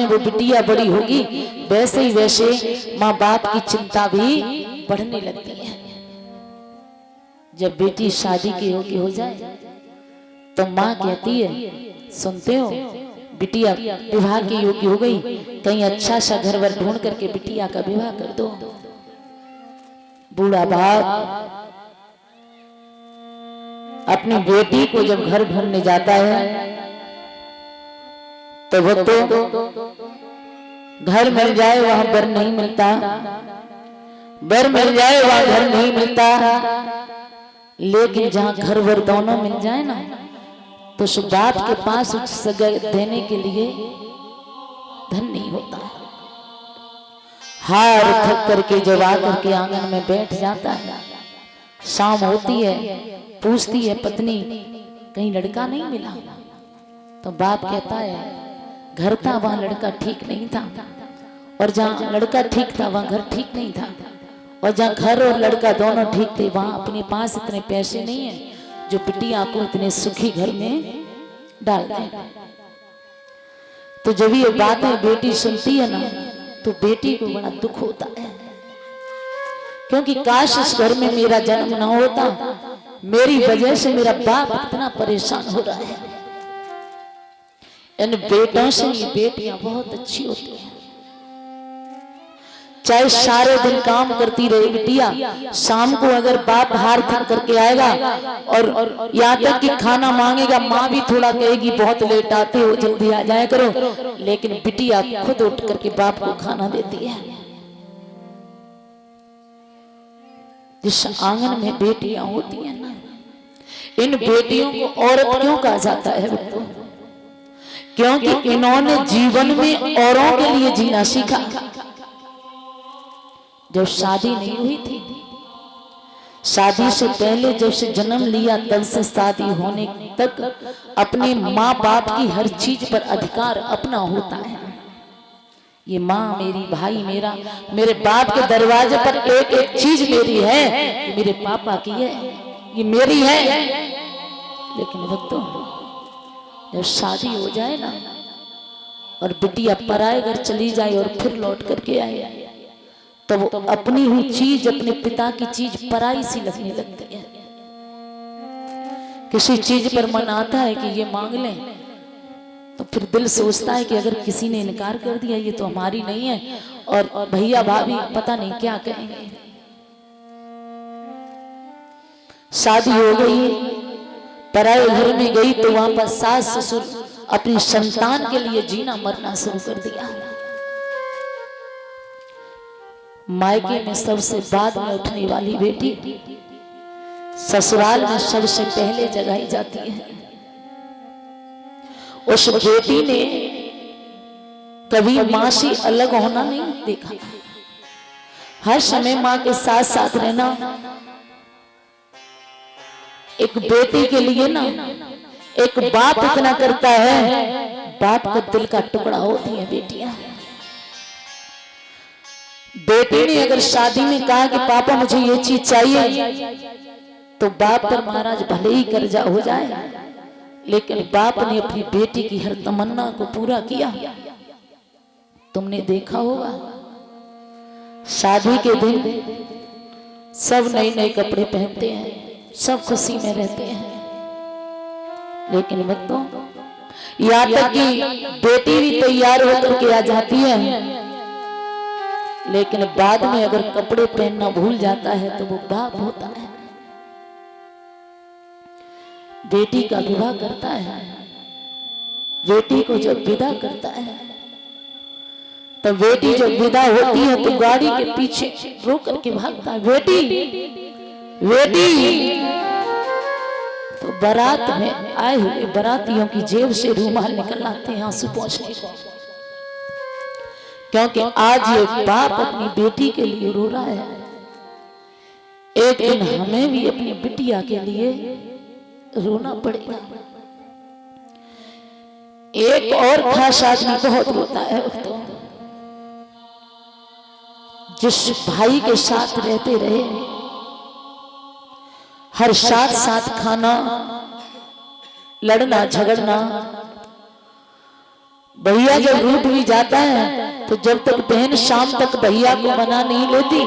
में वो बिटिया बड़ी होगी वैसे ही वैसे माँ बाप की चिंता भी बढ़ने लगती है। जब बेटी शादी के योग्य हो जाए तो माँ कहती है, सुनते हो बिटिया विवाह के योग्य हो गई, कहीं अच्छा सा घर वर ढूंढ करके बिटिया का विवाह कर दो। बूढ़ा बाप अपनी बेटी को जब घर भरने जाता है तो वो तो घर मिल जाए वहां बर नहीं मिलता, बर मिल जाए वहां घर नहीं मिलता, लेकिन जहां घर वर दोनों मिल जाए ना तो उस बाप के पास उस सगाई देने के लिए धन नहीं होता। हार थक करके जब आकर के आंगन में बैठ जाता है, शाम होती है, पूछती है पत्नी कहीं लड़का नहीं मिला, तो बाप कहता है घर था वहां लड़का ठीक नहीं था, और जहां लड़का ठीक था वहां घर ठीक नहीं था, और जहां घर और लड़का दोनों ठीक थे वहां अपने पास इतने पैसे नहीं है जो बिटिया को इतने सुखी घर में डाल दे। तो जब ये बातें बेटी सुनती है ना तो बेटी को बड़ा दुख होता है, क्योंकि काश इस घर में मेरा जन्म ना होता, मेरी वजह से मेरा बाप इतना परेशान हो रहा है। इन बेटों से ये बेटियां बहुत अच्छी होती हैं, चाहे सारे दिन काम करती रहे बिटिया, शाम को अगर बाप हार थक करके आएगा और यहाँ तक कि खाना मांगेगा, माँ भी थोड़ा कहेगी बहुत लेट आते हो जल्दी आ जाया करो, लेकिन बिटिया खुद उठ करके बाप को खाना देती है। जिस आंगन में बेटियां होती हैं ना, इन बेटियों को औरत क्यों कहा जाता है बच्चों? क्योंकि इन्होंने जीवन में औरों के लिए जीना सीखा। जब शादी नहीं हुई थी, शादी से पहले जब से जन्म लिया तब से शादी होने तक अपने माँ बाप की हर चीज पर अधिकार अपना होता है। ये माँ मेरी, भाई मेरा, मेरे बाप के दरवाजे पर एक एक चीज मेरी है, ये मेरे पापा की है, ये मेरी है। लेकिन भक्तों जब शादी हो जाए ना और बिटिया पराए घर चली जाए और फिर लौट करके आए तो वो अपनी हुई चीज, अपने पिता की चीज पराई सी लगने लगती है। किसी चीज पर मन आता है कि ये मांग लें तो फिर दिल सोचता है कि अगर किसी ने इनकार कर दिया ये तो हमारी नहीं है, और भैया भाभी पता नहीं क्या कहेंगे। शादी हो गई, पराए घर में गई तो वहां पर सास ससुर अपनी संतान के लिए जीना मरना शुरू कर दिया। मायके में सबसे बाद में उठने वाली बेटी ससुराल में सबसे पहले जगाई जाती है। उस बेटी ने कभी मां से अलग होना नहीं देखा, हर समय मां के साथ साथ रहना। एक बेटी के लिए ना एक बाप इतना करता है, बाप का दिल का टुकड़ा होती है बेटियां। बेटी ने अगर शादी में कहा कि पापा मुझे ये चीज चाहिए, तो बाप पर महाराज भले ही कर्जा हो जाए, लेकिन बाप ने अपनी बेटी की हर तमन्ना को पूरा किया। तुमने देखा होगा शादी के दिन सब नए नए कपड़े पहनते हैं, सब खुशी में रहते हैं, लेकिन बच्चों यहाँ तक कि बेटी भी तैयार होकर के आ जाती है, लेकिन बाद में अगर कपड़े पहनना भूल जाता है तो वो बाप होता है। बेटी का विवाह करता है, बेटी को जब विदा करता है तो बेटी जब विदा होती है तो गाड़ी के पीछे रो करके भागता है, बेटी बेटी। तो बारात में आए हुए बारातियों की जेब से रूमाल निकल आते हैं आंसू पोंछने को, क्योंकि आज ये बाप अपनी बेटी के लिए रो रहा है। एक दिन हमें भी अपनी बिटिया के लिए रोना पड़ेगा। एक और खास आदमी बहुत रोता है तो जिस भाई के साथ रहते रहे, हर साथ साथ खाना, लड़ना झगड़ना, भैया जब रूठ भी जाता है तो जब तक बहन शाम तक भैया को मना नहीं लेती,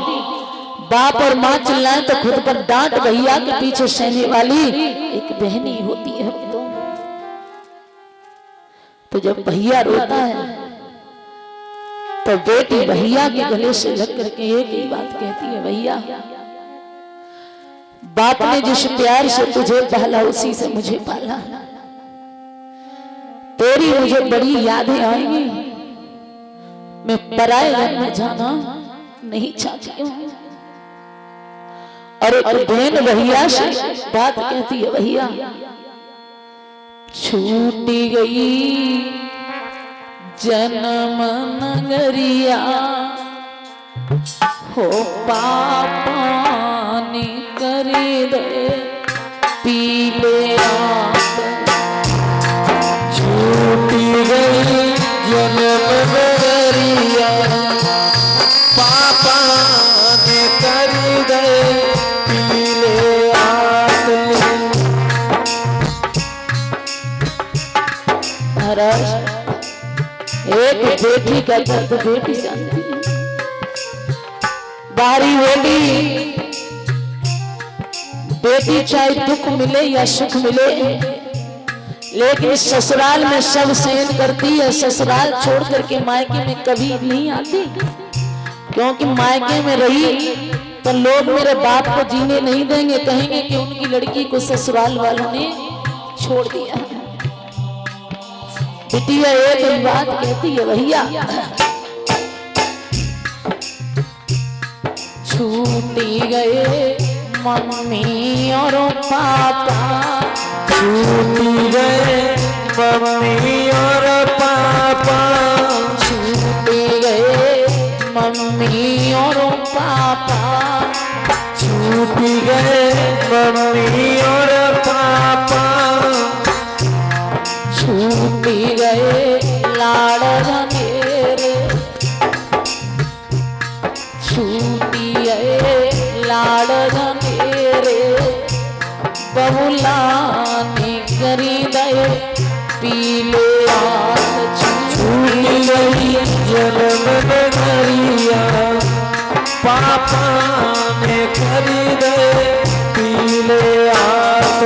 बाप और माँ चिल्लाए तो खुद पर डांट भैया के पीछे सहने वाली एक बहन ही होती है। तो जब भैया रोता है तो बेटी भैया के गले से लग करके एक ही बात कहती है, भैया बाप ने जिस प्यार से तुझे पाला उसी से मुझे पाला, तेरी मुझे बड़ी यादें आएंगी, मैं पराए घर में जाना नहीं चाहती हूँ। और एक बहन भैया से बात कहती है, भैया छूटी गई जन्म नगरिया हो पापा ने कर दे पीले आप, छूटी गई जन्म नगरिया पापा ने कर दे पीले आप। महाराज एक बेटी का दर्द बेटी जानती है। बारी बेटी चाहे दुख मिले या सुख मिले, लेकिन ससुराल में सब सहन करती है, ससुराल छोड़ करके मायके में कभी नहीं आती, क्योंकि मायके में रही तो लोग मेरे बाप को जीने नहीं देंगे, कहेंगे कि उनकी लड़की को ससुराल वालों ने छोड़ दिया। बिटिया एक बात कहती है, भैया छूटी गए मम्मी और पापा, छूटी गए मम्मी और पापा, छूटी गए मम्मी और पापा, छूटी गए मम्मी और पापा, छूटी गए लाड़ मेरे, छूटी गए लाड़ मेरे, बहुला ने करी दे पीले आस, छूटी गई जन्म नगरिया पापा ने कर दे पीले आप।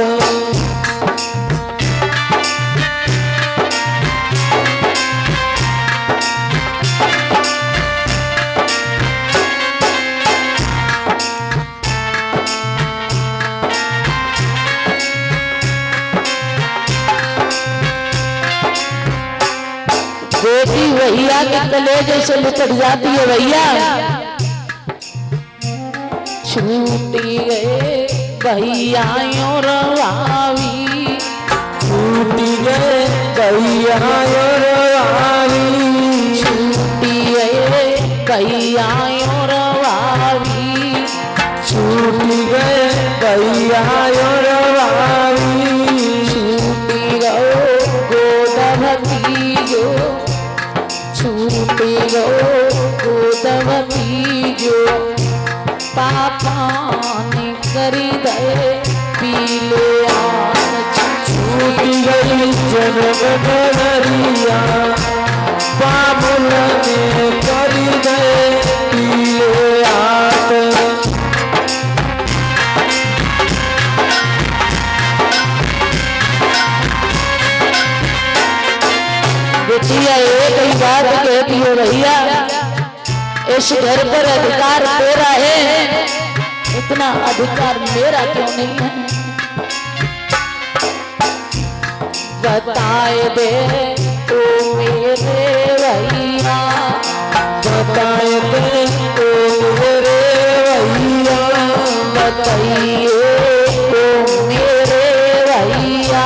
बेटी भैया के कलेजे से लिपट जाती है, भैया छूटी गए भैया और भाभी, छूटी गए भैया और भाभी, छूटी गए भैया और भाभी, छूटी गए भैया और भाभी, छूटी गए गोद भतीजो, छूटी गए गोद भतीजो, पापा ने करी दे पीले आस, छूटी गई जन्म नगरिया बाबुल ने कर दे पीले आप। बेटिया एक ही बात कहती है, भैया इस घर पर अधिकार तेरा है, इतना अधिकार मेरा क्यों नहीं है, बताए दे ओ मेरे भैया, बताए दे ओ मेरे भैया, बताइए ओ मेरे भैया,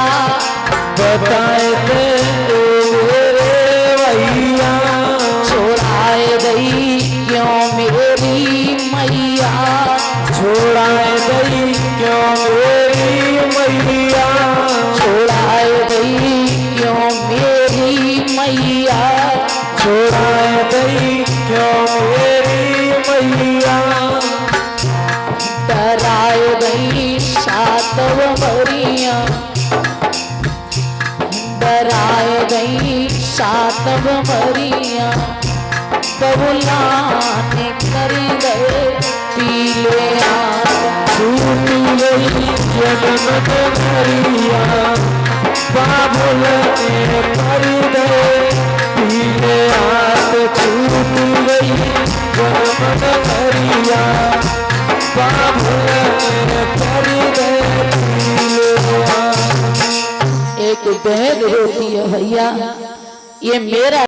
बताए दे ओ मेरे भैया, छोड़ाए गई क्यों मेरी मैया, छोड़ाए गई क्यों मेरी मैया, छोड़ाए गई क्यों मेरी मैया, छोड़ाए गई क्यों मेरी मैया, डराए गई सातव मरिया बबुला ने करी गए पीले छूट गई जन्म मरिया बाबुल ने कर दे पीले हाथ। छूट गई जन्म मरिया बाबुल ने कर दे पीले हाथ। एक बहन रोती है भैया, ये मेरा